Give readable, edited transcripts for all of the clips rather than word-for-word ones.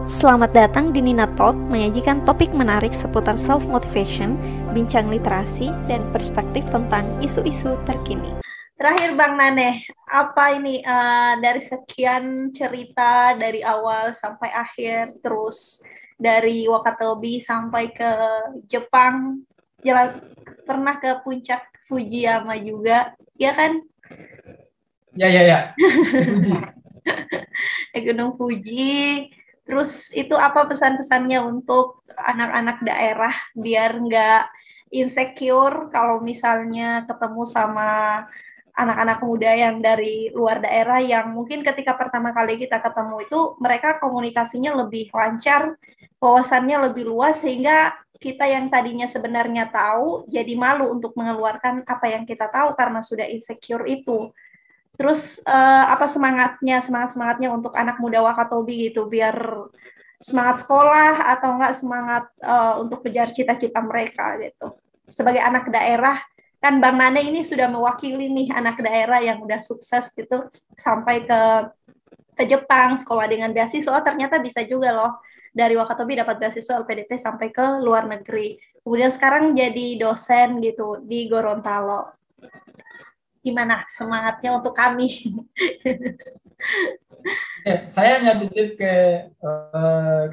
Selamat datang di Nina Talk, menyajikan topik menarik seputar self-motivation, bincang literasi, dan perspektif tentang isu-isu terkini. Terakhir Bang Naneh, apa ini dari sekian cerita dari awal sampai akhir, terus dari Wakatobi sampai ke Jepang, pernah ke puncak Fujiyama juga, ya kan? Ya. Fuji. Gunung Fuji. Terus itu apa pesan-pesannya untuk anak-anak daerah biar nggak insecure kalau misalnya ketemu sama anak-anak muda yang dari luar daerah yang mungkin ketika pertama kali kita ketemu itu mereka komunikasinya lebih lancar, wawasannya lebih luas sehingga kita yang tadinya sebenarnya tahu jadi malu untuk mengeluarkan apa yang kita tahu karena sudah insecure itu. Terus apa semangatnya untuk anak muda Wakatobi gitu biar semangat sekolah atau enggak semangat untuk kejar cita-cita mereka gitu. Sebagai anak daerah kan Bang Nane ini sudah mewakili nih anak daerah yang udah sukses gitu sampai ke Jepang sekolah dengan beasiswa, ternyata bisa juga loh dari Wakatobi dapat beasiswa LPDP sampai ke luar negeri. Kemudian sekarang jadi dosen gitu di Gorontalo. Gimana semangatnya untuk kami? Saya hanya titip ke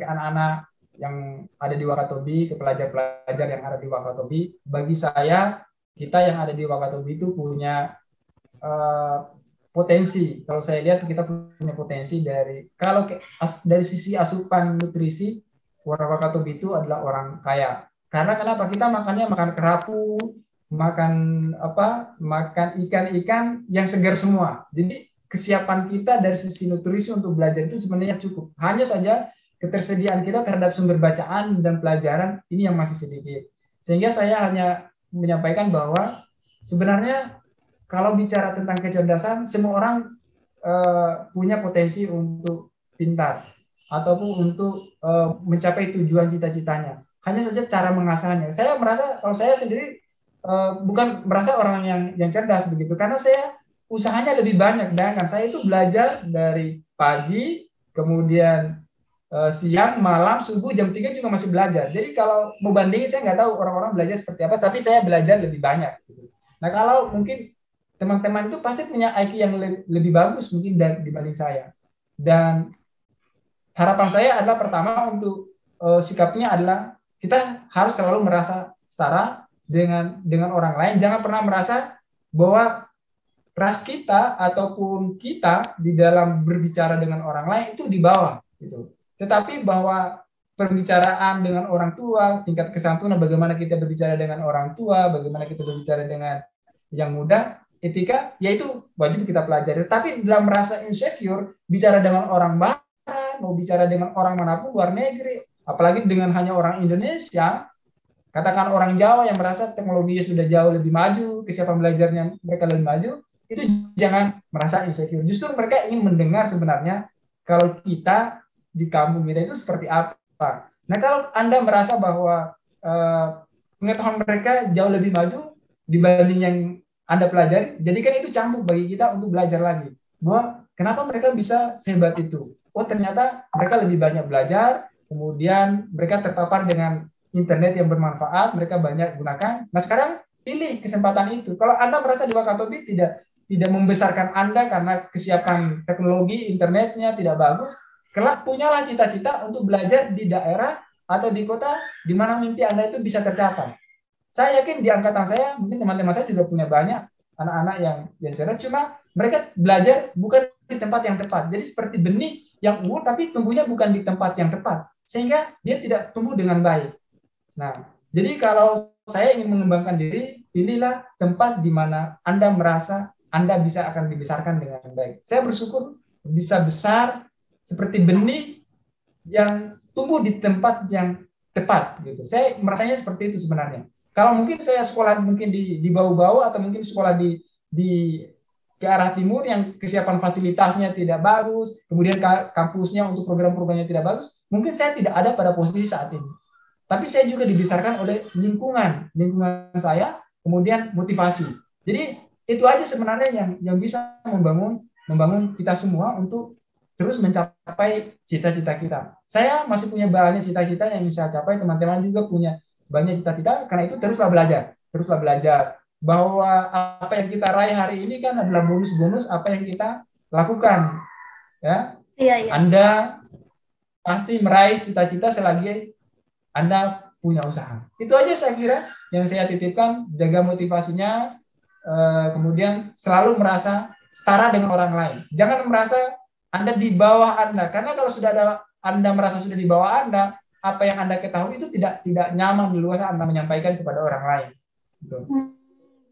anak-anak yang ada di Wakatobi, ke pelajar-pelajar yang ada di Wakatobi. Bagi saya, kita yang ada di Wakatobi itu punya potensi. Kalau saya lihat kita punya potensi dari sisi asupan nutrisi, orang Wakatobi itu adalah orang kaya. Karena kenapa? Kita makannya makan kerapu, makan ikan-ikan yang segar semua. Jadi kesiapan kita dari sisi nutrisi untuk belajar itu sebenarnya cukup. Hanya saja ketersediaan kita terhadap sumber bacaan dan pelajaran ini yang masih sedikit. Sehingga saya hanya menyampaikan bahwa sebenarnya kalau bicara tentang kecerdasan, semua orang punya potensi untuk pintar ataupun untuk mencapai tujuan cita-citanya. Hanya saja cara mengasahnya. Saya merasa kalau saya sendiri bukan merasa orang yang cerdas begitu, karena saya usahanya lebih banyak. Bayangkan saya itu belajar dari pagi, kemudian siang, malam, subuh, jam 3 juga masih belajar. Jadi kalau mau bandingin, saya nggak tahu orang-orang belajar seperti apa, tapi saya belajar lebih banyak. Nah kalau mungkin teman-teman itu pasti punya IQ yang lebih bagus mungkin dibanding saya. Dan harapan saya adalah pertama untuk sikapnya adalah kita harus selalu merasa setara dengan orang lain. Jangan pernah merasa bahwa ras kita ataupun kita di dalam berbicara dengan orang lain itu di bawah gitu. Tetapi bahwa perbicaraan dengan orang tua, tingkat kesantunan, bagaimana kita berbicara dengan orang tua, bagaimana kita berbicara dengan yang muda, etika, yaitu wajib kita pelajari. Tapi dalam merasa insecure, bicara dengan orang barat, mau bicara dengan orang manapun luar negeri, apalagi dengan hanya orang Indonesia, katakan orang Jawa yang merasa teknologinya sudah jauh lebih maju, kesiapan belajarnya mereka lebih maju, itu jangan merasa insecure. Justru mereka ingin mendengar sebenarnya kalau kita di kampung kita itu seperti apa. Nah kalau Anda merasa bahwa pengetahuan mereka jauh lebih maju dibanding yang Anda pelajari, jadikan itu cambuk bagi kita untuk belajar lagi. Bahwa kenapa mereka bisa sehebat itu? Oh ternyata mereka lebih banyak belajar, kemudian mereka terpapar dengan internet yang bermanfaat, mereka banyak gunakan. Nah sekarang pilih kesempatan itu. Kalau Anda merasa di Wakatobi tidak membesarkan Anda karena kesiapan teknologi internetnya tidak bagus, kelak punyalah cita-cita untuk belajar di daerah atau di kota di mana mimpi Anda itu bisa tercapai. Saya yakin di angkatan saya, mungkin teman-teman saya juga punya banyak anak-anak yang cerdas, cuma mereka belajar bukan di tempat yang tepat. Jadi seperti benih yang unggul tapi tumbuhnya bukan di tempat yang tepat, sehingga dia tidak tumbuh dengan baik. Nah, jadi kalau saya ingin mengembangkan diri, pilihlah tempat di mana Anda merasa Anda bisa akan dibesarkan dengan baik. Saya bersyukur bisa besar seperti benih yang tumbuh di tempat yang tepat. Gitu. Saya merasanya seperti itu sebenarnya. Kalau mungkin saya sekolah mungkin di bau-bau atau mungkin sekolah di ke arah timur yang kesiapan fasilitasnya tidak bagus, kemudian kampusnya untuk program-programnya tidak bagus, mungkin saya tidak ada pada posisi saat ini. Tapi saya juga dibesarkan oleh lingkungan saya, kemudian motivasi. Jadi itu aja sebenarnya yang bisa membangun kita semua untuk terus mencapai cita-cita kita. Saya masih punya banyak cita-cita yang bisa capai, teman-teman juga punya banyak cita-cita, karena itu teruslah belajar bahwa apa yang kita raih hari ini kan adalah bonus-bonus apa yang kita lakukan, ya. Iya, iya. Anda pasti meraih cita-cita selagi Anda punya usaha. Itu aja saya kira yang saya titipkan, jaga motivasinya, kemudian selalu merasa setara dengan orang lain. Jangan merasa Anda di bawah Anda, karena kalau sudah ada Anda merasa sudah di bawah Anda, apa yang Anda ketahui itu tidak nyaman di luar Anda menyampaikan kepada orang lain. Gitu.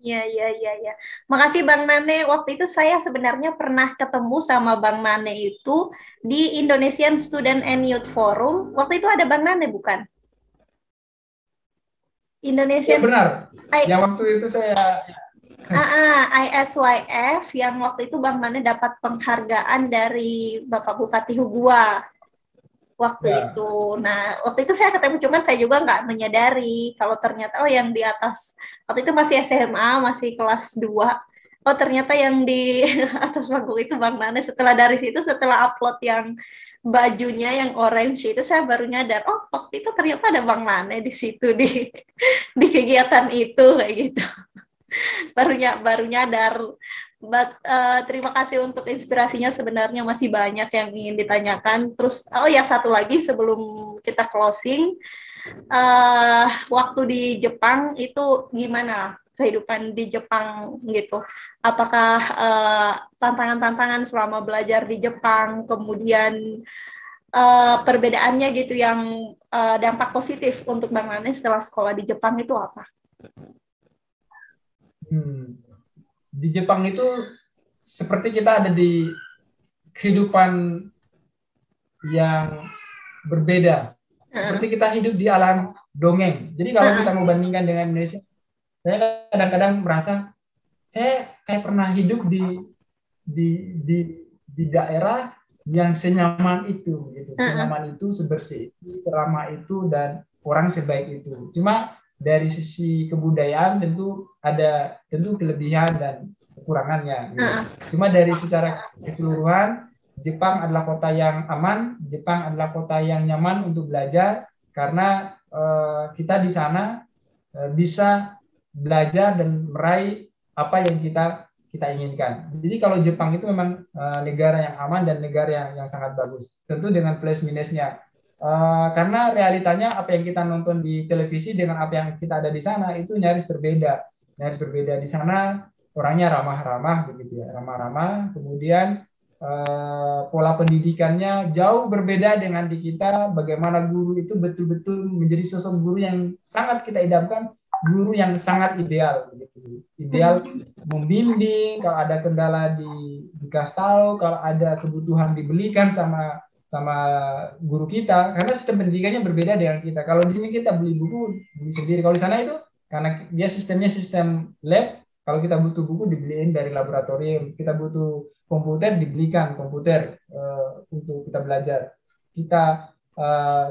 Ya, ya, ya, ya. Makasih Bang Nane. Waktu itu saya sebenarnya pernah ketemu sama Bang Nane itu di Indonesian Student and Youth Forum. Waktu itu ada Bang Nane, bukan? Ya Indonesian. benar. Yang waktu itu saya ISYF yang waktu itu Bang Nane dapat penghargaan dari Bapak Bupati Hugua waktu itu. Nah, waktu itu saya ketemu, cuman saya juga nggak menyadari kalau ternyata yang di atas, waktu itu masih SMA, masih kelas 2. Oh, ternyata yang di atas panggung itu Bang Nane. Setelah upload yang bajunya yang orange itu, saya baru nyadar, oh, waktu itu ternyata ada Bang Nane di situ di kegiatan itu kayak gitu. baru nyadar. But, terima kasih untuk inspirasinya, sebenarnya masih banyak yang ingin ditanyakan. Terus satu lagi sebelum kita closing, waktu di Jepang itu gimana kehidupan di Jepang gitu? Apakah tantangan-tantangan selama belajar di Jepang, kemudian perbedaannya gitu yang dampak positif untuk Bang Nane setelah sekolah di Jepang itu apa? Di Jepang itu seperti kita ada di kehidupan yang berbeda. Seperti kita hidup di alam dongeng. Jadi kalau kita mau bandingkan dengan Indonesia, saya kadang-kadang merasa saya kayak pernah hidup di daerah yang senyaman itu, gitu. Senyaman itu, sebersih itu, seramah itu, dan orang sebaik itu. Cuma dari sisi kebudayaan tentu ada kelebihan dan kekurangannya. Gitu. Cuma dari secara keseluruhan, Jepang adalah kota yang aman, Jepang adalah kota yang nyaman untuk belajar, karena kita di sana bisa belajar dan meraih apa yang kita inginkan. Jadi kalau Jepang itu memang negara yang aman dan negara yang sangat bagus. Tentu dengan plus minusnya. Karena realitanya apa yang kita nonton di televisi dengan apa yang kita ada di sana itu nyaris berbeda. Di sana orangnya ramah-ramah begitu ya, ramah-ramah. Kemudian pola pendidikannya jauh berbeda dengan di kita. Bagaimana guru itu betul-betul menjadi sosok guru yang sangat kita idamkan, guru yang sangat ideal begitu. Ideal membimbing, kalau ada kendala dikasih tahu, kalau ada kebutuhan dibelikan sama guru kita, karena sistem pendidikannya berbeda dengan kita. Kalau di sini kita beli buku sendiri, kalau di sana itu karena dia sistemnya sistem lab, kalau kita butuh buku dibeliin dari laboratorium, kita butuh komputer dibelikan komputer untuk kita belajar. Kita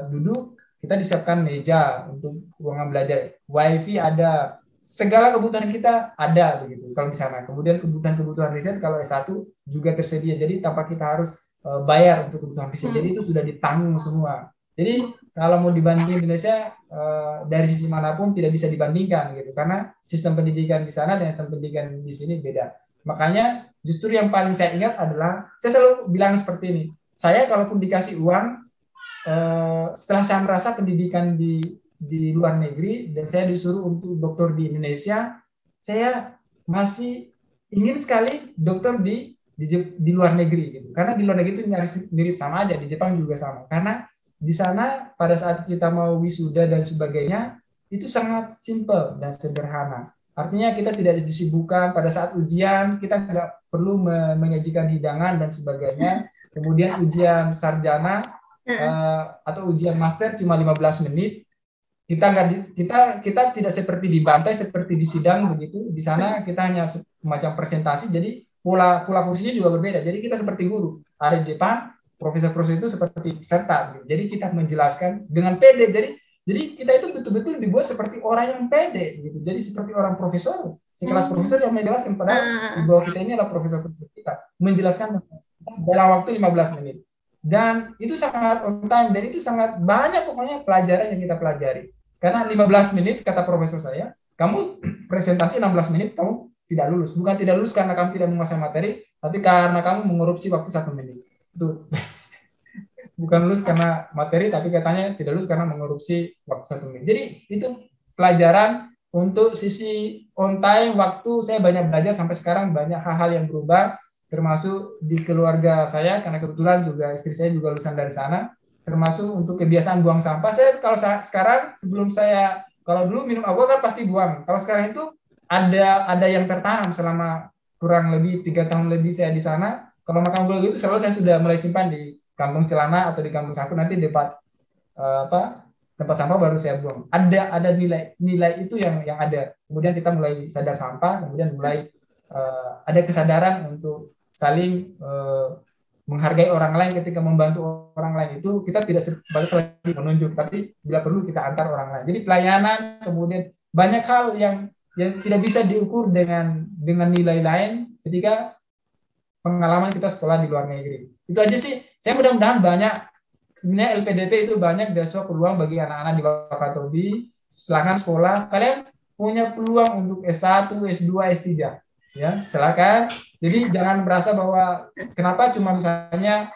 duduk, kita disiapkan meja untuk ruangan belajar, wifi ada, segala kebutuhan kita ada begitu kalau di sana. Kemudian kebutuhan riset kalau S1 juga tersedia, jadi tanpa kita harus bayar untuk kebutuhan riset. Jadi itu sudah ditanggung semua. Jadi kalau mau dibanding Indonesia dari sisi manapun tidak bisa dibandingkan gitu, karena sistem pendidikan di sana dan sistem pendidikan di sini beda. Makanya justru yang paling saya ingat adalah, saya selalu bilang seperti ini, saya kalaupun dikasih uang, setelah saya merasa pendidikan di luar negeri dan saya disuruh untuk dokter di Indonesia, saya masih ingin sekali dokter di luar negeri gitu. Karena di luar negeri itu mirip sama aja, di Jepang juga sama. Karena di sana pada saat kita mau wisuda dan sebagainya itu sangat simple dan sederhana. Artinya kita tidak disibukkan pada saat ujian, kita nggak perlu menyajikan hidangan dan sebagainya. Kemudian ujian sarjana atau ujian master cuma 15 menit. Kita tidak seperti di bantai, seperti di sidang begitu. Di sana kita hanya semacam presentasi, jadi pola kursinya juga berbeda. Jadi kita seperti guru, ada di depan, profesor-profesor itu seperti peserta. Gitu. Jadi kita menjelaskan dengan pede. Jadi kita itu betul-betul dibuat seperti orang yang pede. Gitu. Jadi seperti orang profesor, sekelas profesor yang menjelaskan, padahal di bawah kita ini adalah profesor kita menjelaskan dalam waktu 15 menit. Dan itu sangat on time, dan itu sangat banyak pokoknya pelajaran yang kita pelajari. Karena 15 menit, kata profesor saya, kamu presentasi 16 menit, kamu tidak lulus. Bukan tidak lulus karena kamu tidak menguasai materi, tapi karena kamu mengorupsi waktu 1 menit. Itu bukan lulus karena materi, tapi katanya tidak lulus karena mengorupsi waktu 1 menit. Jadi itu pelajaran untuk sisi on time, waktu saya banyak belajar sampai sekarang, banyak hal-hal yang berubah, termasuk di keluarga saya, karena kebetulan juga istri saya juga lulusan dari sana, termasuk untuk kebiasaan buang sampah. Saya kalau sekarang, sebelum saya, kalau dulu minum aqua kan pasti buang. Kalau sekarang itu ada yang tertanam selama kurang lebih 3 tahun lebih saya di sana. Kalau makan gula itu selalu saya sudah mulai simpan di kantong celana atau di kantong saku, nanti di tempat sampah baru saya buang. Ada nilai itu yang ada. Kemudian kita mulai sadar sampah, kemudian mulai ada kesadaran untuk saling menghargai orang lain. Ketika membantu orang lain itu kita tidak sebatas lagi menunjuk, tapi bila perlu kita antar orang lain. Jadi pelayanan, kemudian banyak hal yang tidak bisa diukur dengan nilai lain ketika pengalaman kita sekolah di luar negeri. Itu aja sih. Saya mudah-mudahan banyak, sebenarnya LPDP itu banyak besok peluang bagi anak-anak di Wakatobi. Silakan sekolah, kalian punya peluang untuk S1, S2, S3. Ya, silakan. Jadi jangan merasa bahwa kenapa cuma misalnya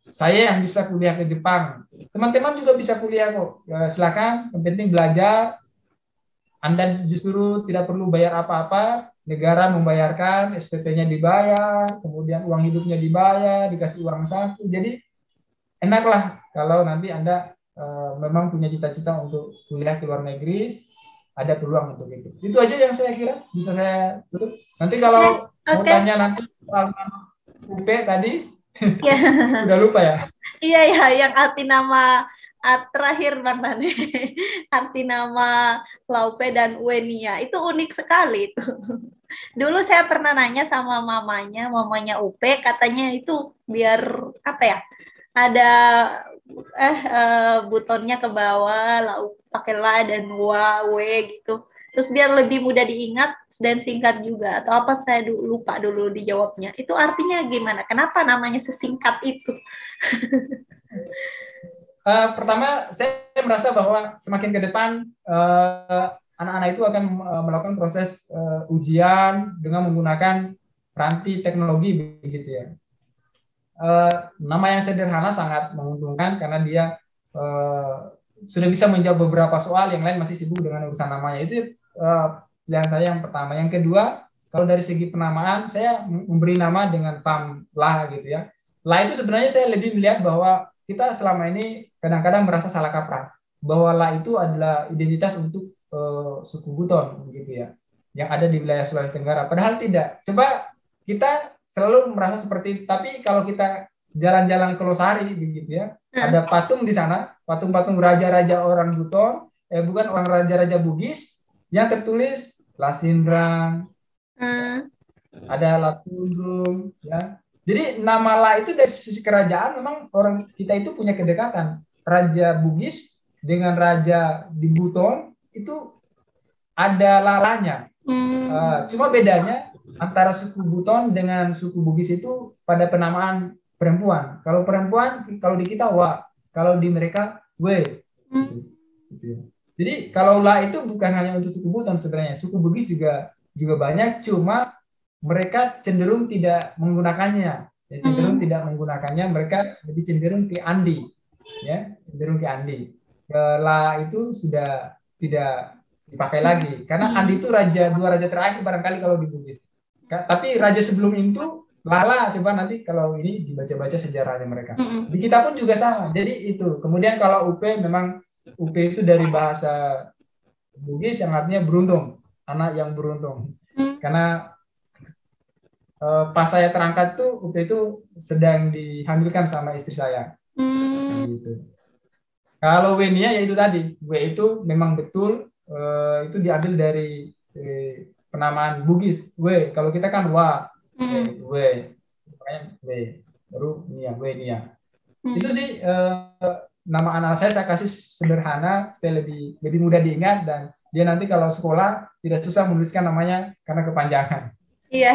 saya yang bisa kuliah ke Jepang. Teman-teman juga bisa kuliah kok. Silakan, yang penting belajar. Anda justru tidak perlu bayar apa-apa, negara membayarkan, SPP-nya dibayar, kemudian uang hidupnya dibayar, dikasih uang saku. Jadi enaklah kalau nanti Anda memang punya cita-cita untuk kuliah ke luar negeri, ada peluang untuk itu. Itu aja yang saya kira bisa saya tutup. Nanti kalau mau tanya nanti soal UP tadi, udah lupa ya? Iya ya, yang arti nama terakhir Bang Rane, arti nama Laupe dan Uenia itu unik sekali itu. Dulu saya pernah nanya sama mamanya UP, katanya itu biar apa ya? Ada butonnya ke bawah, lalu pakai la dan wa, we gitu. Terus biar lebih mudah diingat dan singkat juga. Atau apa, saya lupa dulu dijawabnya. Itu artinya gimana? Kenapa namanya sesingkat itu? Pertama, saya merasa bahwa semakin ke depan anak-anak itu akan melakukan proses ujian dengan menggunakan ranti teknologi begitu ya. Nama yang sederhana sangat menguntungkan karena dia sudah bisa menjawab beberapa soal, yang lain masih sibuk dengan urusan namanya. Itu pilihan saya yang pertama. Yang kedua, kalau dari segi penamaan, saya memberi nama dengan fam lah gitu ya. Lah itu sebenarnya saya lebih melihat bahwa kita selama ini kadang-kadang merasa salah kaprah bahwa lah itu adalah identitas untuk suku Buton begitu ya, yang ada di wilayah Sulawesi Tenggara. Padahal tidak. Coba kita selalu merasa seperti itu. Tapi kalau kita jalan-jalan ke Losari begitu ya, ada patung di sana, patung-patung raja-raja orang Buton, bukan orang raja-raja Bugis, yang tertulis Lasindrang, ada Latundung, ya. Jadi nama La itu dari sisi kerajaan memang orang kita itu punya kedekatan. Raja Bugis dengan raja di Buton itu ada lalanya. Cuma bedanya antara suku Buton dengan suku Bugis itu pada penamaan perempuan. Kalau perempuan, kalau di kita wa, kalau di mereka we. Gitu. Jadi kalau la itu bukan hanya untuk suku Buton sebenarnya. Suku Bugis juga banyak, cuma mereka cenderung tidak menggunakannya. Ya, cenderung tidak menggunakannya, mereka lebih cenderung ke Andi. Ya, cenderung ke Andi. La itu sudah tidak dipakai lagi karena Andi itu dua raja terakhir barangkali kalau di Bugis. Tapi raja sebelum itu Lala, coba nanti kalau ini dibaca-baca sejarahnya mereka. Di kita pun juga sama. Jadi itu. Kemudian kalau UP, memang UP itu dari bahasa Bugis yang artinya beruntung, anak yang beruntung. Karena pas saya terangkat tuh UP itu sedang dihamilkan sama istri saya. Gitu. Kalau Wenia ya itu tadi, W itu memang betul itu diambil dari penamaan Bugis. W, kalau kita kan wa, W, W, baru Nia, W Nia. Itu sih nama anak saya kasih sederhana supaya lebih mudah diingat, dan dia nanti kalau sekolah tidak susah menuliskan namanya karena kepanjangan. Iya.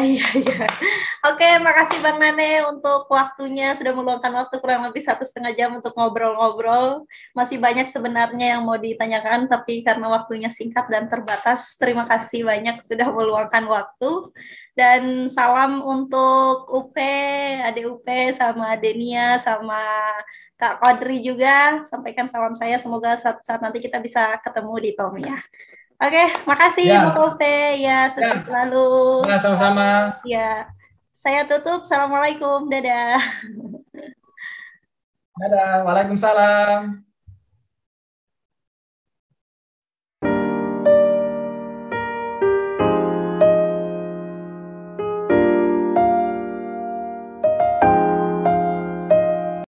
Oke, makasih Bang Nane untuk waktunya, sudah meluangkan waktu kurang lebih 1,5 jam untuk ngobrol-ngobrol. Masih banyak sebenarnya yang mau ditanyakan, tapi karena waktunya singkat dan terbatas, terima kasih banyak sudah meluangkan waktu. Dan salam untuk UP, adik UP, sama Denia, sama Kak Kodri juga. Sampaikan salam saya, semoga saat nanti kita bisa ketemu di Tom ya. Oke, makasih Ya, Bang Upe. Ya, sukses ya, selalu. ya sama-sama. Ya, saya tutup. Assalamualaikum. Dadah. Dadah, Waalaikumsalam.